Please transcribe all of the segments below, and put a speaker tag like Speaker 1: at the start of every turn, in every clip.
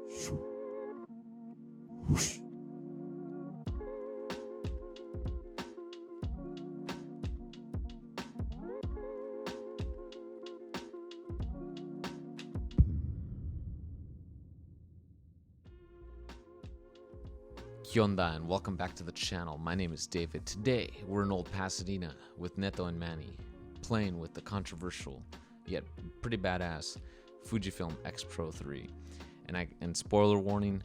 Speaker 1: Kia ora and welcome back to the channel. My name is David. Today we're in Old Pasadena with Neto and Manny playing with the controversial yet pretty badass Fujifilm X-Pro2. And spoiler warning,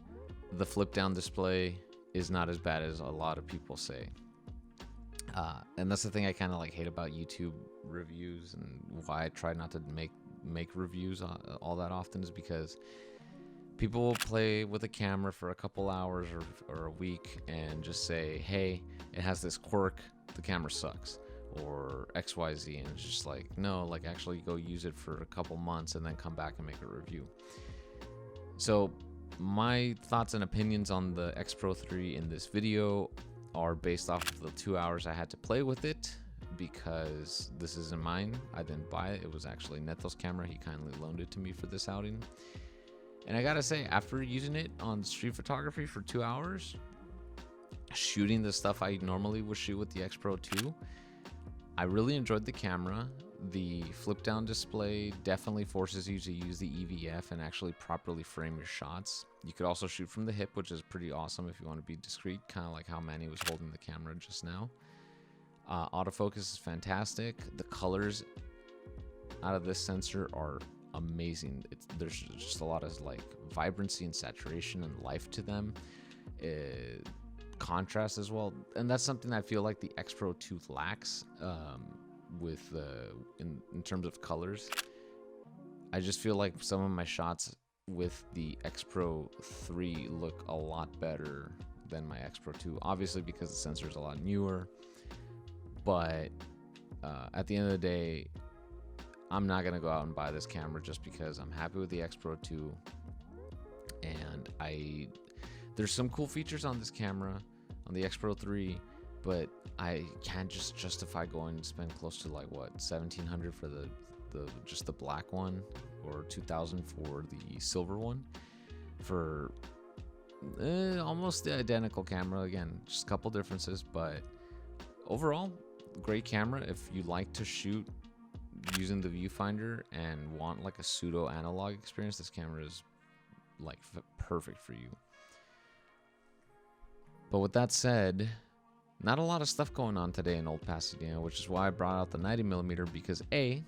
Speaker 1: the flip down display is not as bad as a lot of people say. And that's the thing I kind of like hate about YouTube reviews, and why I try not to make reviews all that often, is because people will play with a camera for a couple hours or a week and just say, hey, it has this quirk, the camera sucks, or XYZ, and it's just like, no, like actually go use it for a couple months and then come back and make a review. So my thoughts and opinions on the X-Pro2 in this video are based off of the 2 hours I had to play with it, because this isn't mine. I didn't buy it. It was actually Neto's camera. He kindly loaned it to me for this outing. And I gotta say, after using it on street photography for 2 hours, shooting the stuff I normally would shoot with the X-Pro2, I really enjoyed the camera. The flip down display definitely forces you to use the EVF and actually properly frame your shots. You could also shoot from the hip, which is pretty awesome if you want to be discreet, kind of like how Manny was holding the camera just now. Autofocus is fantastic. The colors out of this sensor are amazing. There's just a lot of like vibrancy and saturation and life to them, contrast as well, and that's something I feel like the X-Pro2 lacks with in terms of colors. I just feel like some of my shots with the X-Pro3 look a lot better than my X-Pro2, obviously because the sensor is a lot newer, but at the end of the day, I'm not gonna go out and buy this camera just because I'm happy with the X-Pro2, and there's some cool features on this camera, on the X-Pro3, but I can't just justify going and spend close to like what, $1,700 for just the black one, or $2,000 for the silver one, for almost the identical camera. Again, just a couple differences, but overall, great camera. If you like to shoot using the viewfinder and want like a pseudo analog experience, this camera is like perfect for you. But with that said, not a lot of stuff going on today in Old Pasadena, which is why I brought out the 90mm, because A,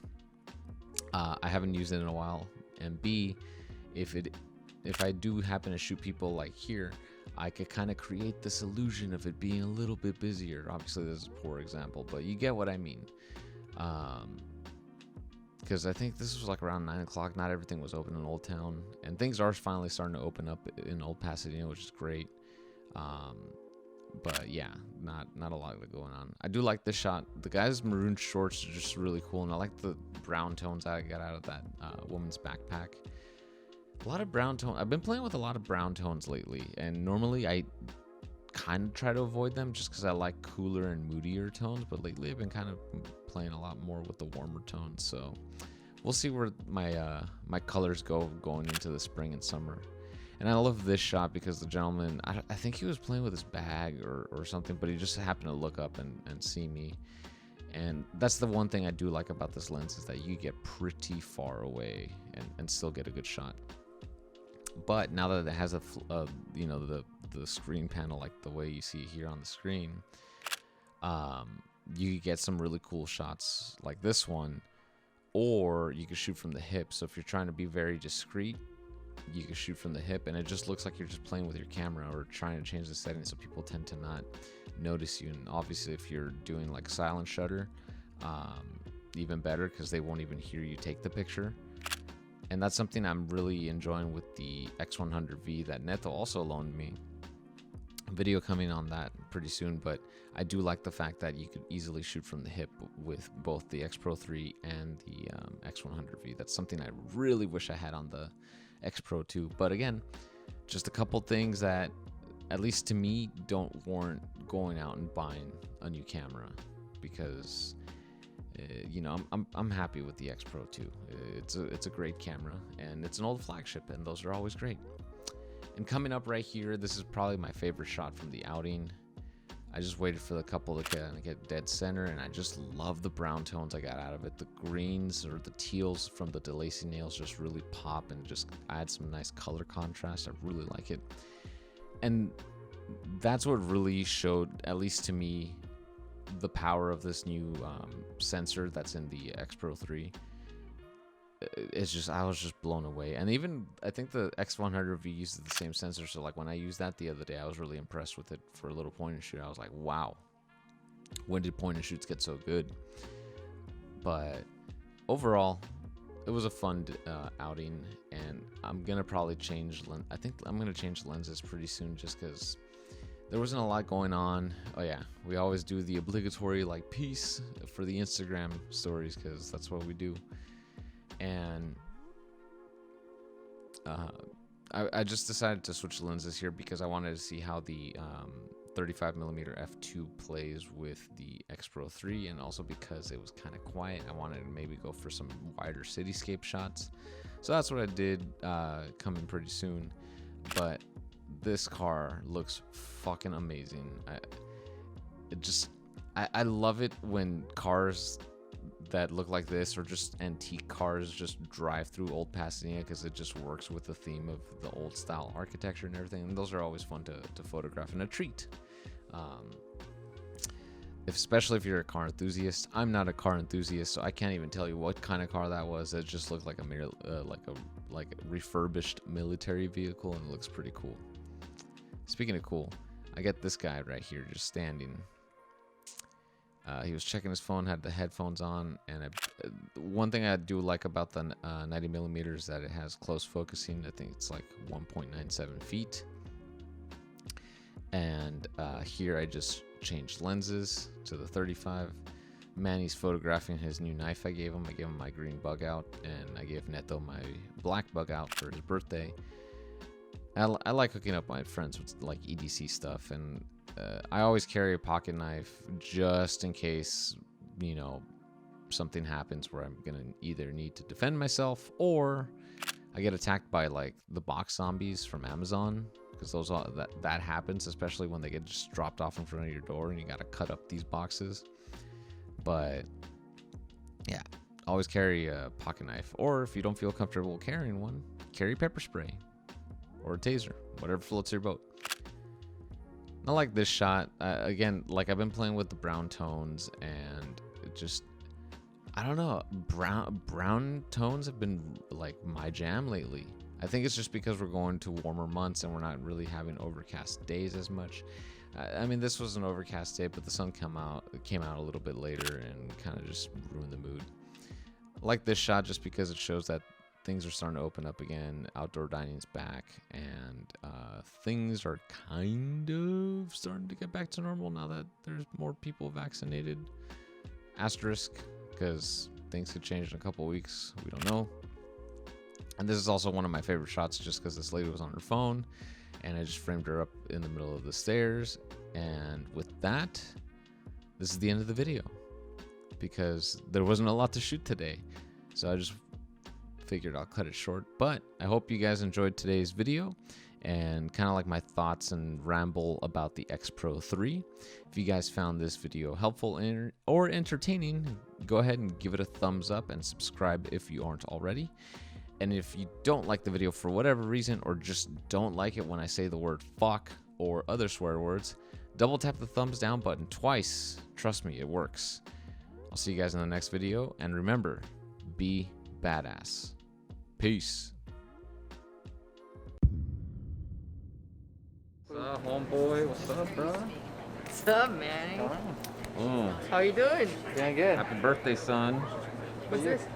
Speaker 1: I haven't used it in a while, and B, if I do happen to shoot people like here, I could kind of create this illusion of it being a little bit busier. Obviously this is a poor example, but you get what I mean. Because I think this was like around 9 o'clock. Not everything was open in Old Town, and things are finally starting to open up in Old Pasadena, which is great. But yeah, not a lot going on. I do like this shot. The guy's maroon shorts are just really cool, and I like the brown tones I got out of that woman's backpack. A lot of brown tone. I've been playing with a lot of brown tones lately, and normally I kind of try to avoid them just because I like cooler and moodier tones, but lately I've been kind of playing a lot more with the warmer tones. So we'll see where my colors going into the spring and summer. And I love this shot because the gentleman, I think he was playing with his bag or something, but he just happened to look up and see me. And that's the one thing I do like about this lens, is that you get pretty far away and still get a good shot. But now that it has you know, the screen panel like the way you see it here on the screen, you get some really cool shots like this one, or you can shoot from the hip. So if you're trying to be very discreet, you can shoot from the hip, and it just looks like you're just playing with your camera or trying to change the settings, so people tend to not notice you. And obviously if you're doing like silent shutter, even better, because they won't even hear you take the picture. And that's something I'm really enjoying with the X100V that Neto also loaned me. A video coming on that pretty soon, but I do like the fact that you could easily shoot from the hip with both the X-Pro3 and the X100V. That's something I really wish I had on the X-Pro2. But again, just a couple things that, at least to me, don't warrant going out and buying a new camera, because you know, I'm happy with the X-Pro2. It's a great camera, and it's an old flagship, and those are always great. And coming up right here, this is probably my favorite shot from the outing. I just waited for the couple to kind of get dead center, and I just love the brown tones I got out of it. The greens or the teals from the DeLacy nails just really pop and just add some nice color contrast. I really like it. And that's what really showed, at least to me, the power of this new sensor that's in the X-Pro2. It's just, I was just blown away. And even I think the X100V uses the same sensor, so like when I used that the other day, I was really impressed with it for a little point and shoot. I was like, wow, when did point and shoots get so good? But overall, it was a fun outing, and I'm gonna probably change I think I'm gonna change lenses pretty soon, just because there wasn't a lot going on. Oh yeah, we always do the obligatory like peace for the Instagram stories, because that's what we do. And I just decided to switch lenses here because I wanted to see how the 35mm f2 plays with the X-Pro2, and also because it was kind of quiet, I wanted to maybe go for some wider cityscape shots. So that's what I did, coming pretty soon. But this car looks fucking amazing. I love it when cars that look like this, or just antique cars, just drive through old Pasadena, because it just works with the theme of the old style architecture and everything, and those are always fun to photograph and a treat. Especially if you're a car enthusiast. I'm not a car enthusiast, so I can't even tell you what kind of car that was. It just looked like a refurbished military vehicle, and it looks pretty cool. Speaking of cool, I get this guy right here just standing. He was checking his phone, had the headphones on, and one thing I do like about the 90mm is that it has close focusing. I think it's like 1.97 feet. And here I just changed lenses to the 35. Manny's photographing his new knife I gave him. I gave him my green bug out, and I gave Neto my black bug out for his birthday. I like hooking up my friends with like EDC stuff, and I always carry a pocket knife just in case, you know, something happens where I'm gonna either need to defend myself, or I get attacked by like the box zombies from Amazon, because those that happens, especially when they get just dropped off in front of your door and you gotta cut up these boxes. But yeah, always carry a pocket knife, or if you don't feel comfortable carrying one, carry pepper spray or a taser, whatever floats your boat. I like this shot. Again, like I've been playing with the brown tones, and it just, I don't know, brown tones have been like my jam lately. I think it's just because we're going to warmer months and we're not really having overcast days as much. I mean, this was an overcast day, but the sun came out a little bit later and kind of just ruined the mood. I like this shot just because it shows that things are starting to open up again. Outdoor dining's back, and things are kind of starting to get back to normal now that there's more people vaccinated. Asterisk, because things could change in a couple weeks. We don't know. And this is also one of my favorite shots, just because this lady was on her phone, and I just framed her up in the middle of the stairs. And with that, this is the end of the video, because there wasn't a lot to shoot today. So I just figured I'll cut it short. But I hope you guys enjoyed today's video, and kind of like my thoughts and ramble about the X-Pro2. If you guys found this video helpful or entertaining, go ahead and give it a thumbs up and subscribe if you aren't already. And if you don't like the video for whatever reason, or just don't like it when I say the word fuck or other swear words, double tap the thumbs down button twice. Trust me, it works. I'll see you guys in the next video, and remember, be badass. Peace.
Speaker 2: What's up, homeboy? What's up, bro?
Speaker 3: What's up, Manny?
Speaker 2: Oh,
Speaker 3: How you doing?
Speaker 2: doing good. Happy birthday, son.
Speaker 3: What's this?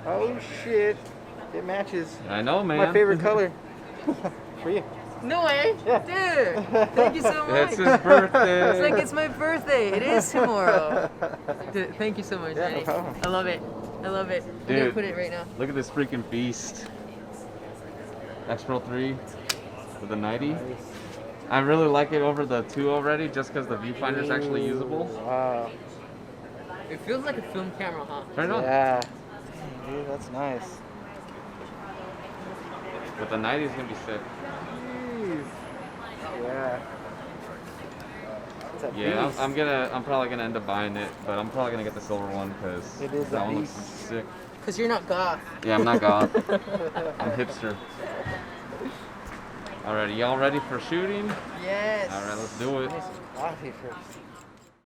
Speaker 4: Oh shit, it matches
Speaker 2: I know, man.
Speaker 4: my favorite color. For you.
Speaker 3: No way.
Speaker 4: Yeah.
Speaker 3: Dude, thank you so much.
Speaker 2: It's his birthday.
Speaker 3: It's like it's my birthday. It is tomorrow. Dude, thank you so much,
Speaker 4: Yeah, no
Speaker 3: Manny.
Speaker 4: problem.
Speaker 3: I love it. I love it. I'm
Speaker 2: Dude.
Speaker 3: gonna put it right now.
Speaker 2: Look at this freaking beast. X-Pro2 with the 90. I really like it over the 2 already, just because the viewfinder is actually usable.
Speaker 4: Wow.
Speaker 3: It feels like a film camera, huh?
Speaker 2: Turn it on.
Speaker 4: Yeah. Dude, that's nice.
Speaker 2: But the 90 is gonna be sick.
Speaker 4: Yeah. It's a
Speaker 2: Yeah,
Speaker 4: beast.
Speaker 2: I'm probably gonna end up buying it, but I'm probably gonna get the silver one because
Speaker 4: It is
Speaker 2: that
Speaker 4: a
Speaker 2: one looks
Speaker 4: beast.
Speaker 2: sick.
Speaker 3: Because you're not goth.
Speaker 2: Yeah, I'm not goth. I'm hipster. Alrighty, y'all ready for shooting?
Speaker 3: Yes.
Speaker 2: Alright, let's do it.
Speaker 4: Give me some coffee first.